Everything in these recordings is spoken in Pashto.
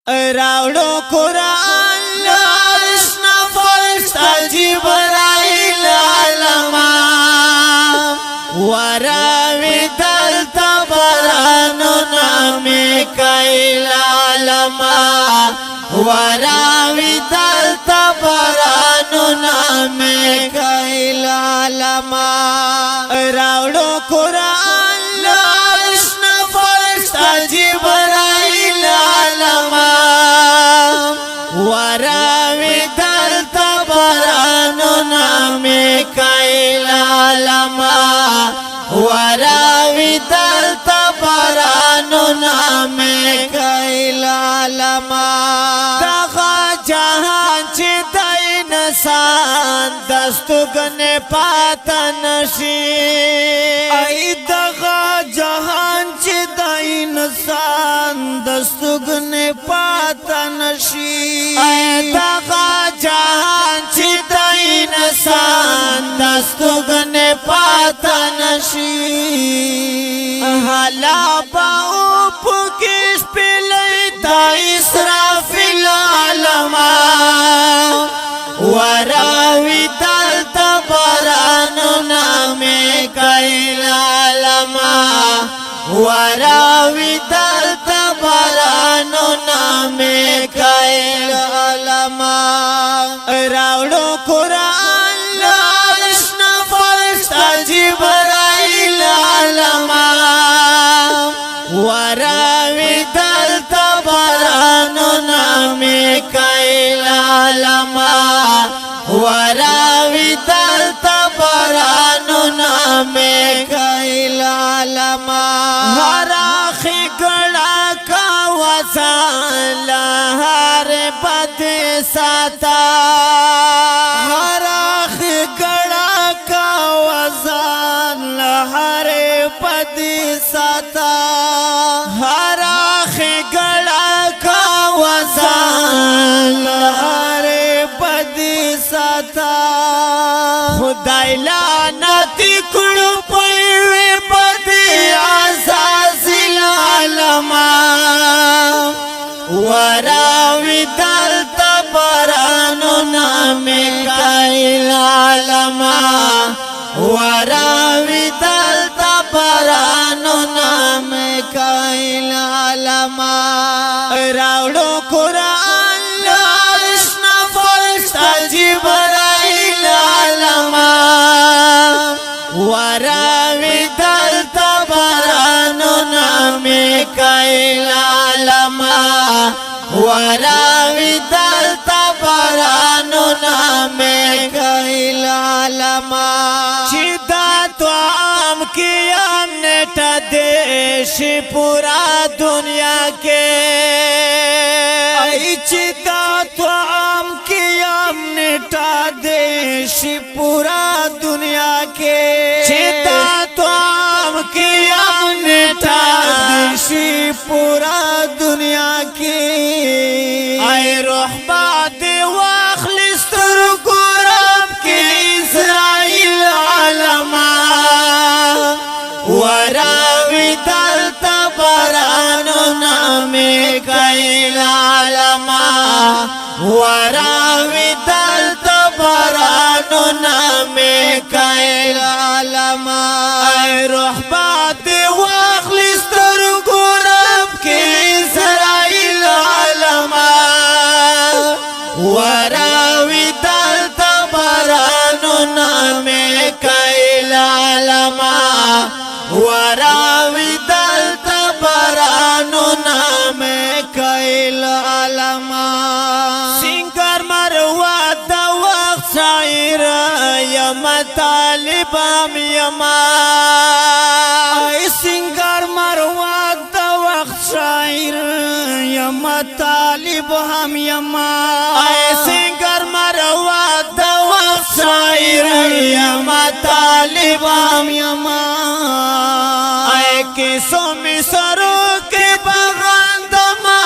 راوړو قرآن لارشنا فرشتہ جبرائیل علما وراوی دلتا برانو میکائیل علما وراوی دلتا برانو میکائیل علما راوړو قرآن لارشنا فرشتہ جبرائیل علما وراوی دلتا برانو میکائیل علما وراوی دلتا برانو میکائیل علما دغا جہان چی دی انسان دستگن پاتا نشی ای دغا جہان چی دی انسان دستگن پاتا نشی ای دغا جہان چی دی انسان دستگن پاتا نشی حالا باو پکش پلی دا اسرافیل علما وراوی دلتا برانو میکائیل علما وراوی دلتا برانو میکائیل علما راوڑو قرآن لارشنا فرشتہ جبرائیل علما وراوی دلتا برانو میکائیل علما وراوی دلتا برانو میکائیل علما ہر آخی گڑا کا وزان لہر بد ساتا ہر آخی گڑا کا وزان لہر بد ساتا ہر آخی گڑا کا وزان لہر بد ساتا خدای لعنتی کړو پوی بدی عزازل علما وراوی دلتا برانو میکائیل علما وراوی دلتا برانو میکائیل علما راوڑو قرآن لارشنا فرشتہ جبرائیل علما وراوی دلتا برانو میکائیل علما وراوی دلتا برانو میکائیل علما چیدہ تو عام کیم نیٹا دیش پورا دنیا کے ای چیدہ تو عام کیم نیٹا دیش پورا دنیا کے چیدہ تو عام کیم نیٹا دیش پورا دنیا کے ای روح باد واخلستر گراب کے اسرائیل علما وراوی دلتا برانو میکائیل علما وراوی دلتا برانو میکائیل علما ای روح باد واخلستر گراب کے اسرائیل علما وراوی دلتا برانو میکائیل علما وراوی دلتا برانو میکائیل علما سنگر مروات دا وقت شاعر یم طالب هم یما سنگر مروات دا وقت شاعر یم طالب هم یما سنگر مروات دا وقت شاعر یم طالب هم یما کسو مصرو کے بغاند ما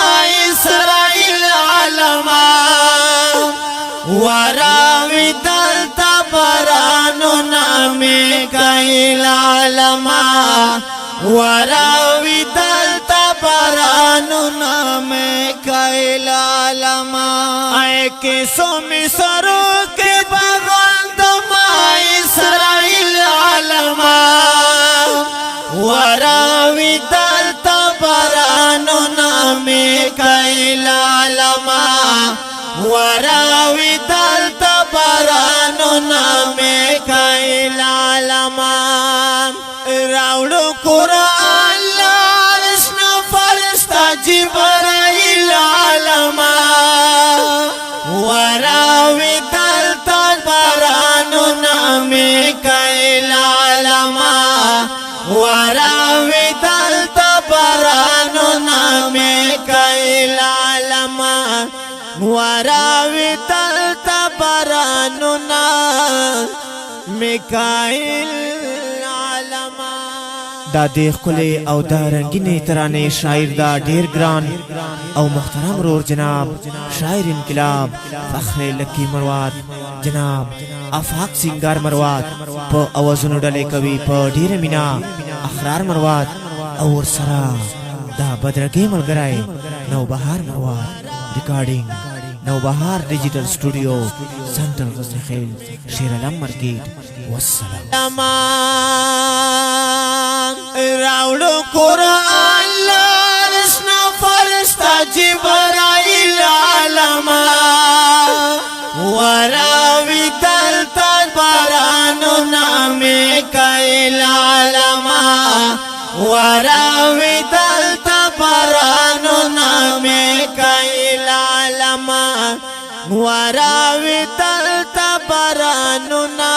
اسرائیل علما وراوی دلتا برانو میکائیل علما وراوی دلتا برانو نامک میکائیل عالما اے کسو مصرو کے بغند ما اسرائیل عالما وراوی دلتا برانو نا میکائیل عالما وراوی دلتا برانو نا میکائیل عالما راوڑو قرآن لارشنا فرشتا جبرائیل عالما وراوی دلتا برانو نا میکائیل عالما وراوی دلتا برانو نا میکائیل عالما وراوی دلتا برانو نا میکائیل عالما دا دیخ کلی او دا رنگین ترانه شاعر دا دیر گران او محترم رور جناب شاعر انقلاب فخر لکی مرواد جناب افاق سنگار مرواد پا اوازونو ڈالے کوي پا دیر مینا اخرار مرواد اور سرا دا بدرگی ملگرائی نو بہار مرواد ریکارڈنگ نو بہار ڈیجیٹل سٹوڈیو سنٹر غزل خیل شیر علم مارکیٹ والسلام راوڑو قرآن لارشنا فرشتا جبرائیل عالما وراوی دلتا برانو نا میکائیل عالما وراوی دلتا برانو نا میکائیل عالما وراوی دلتا برانو نا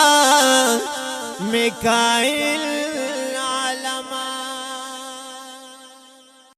میکائیل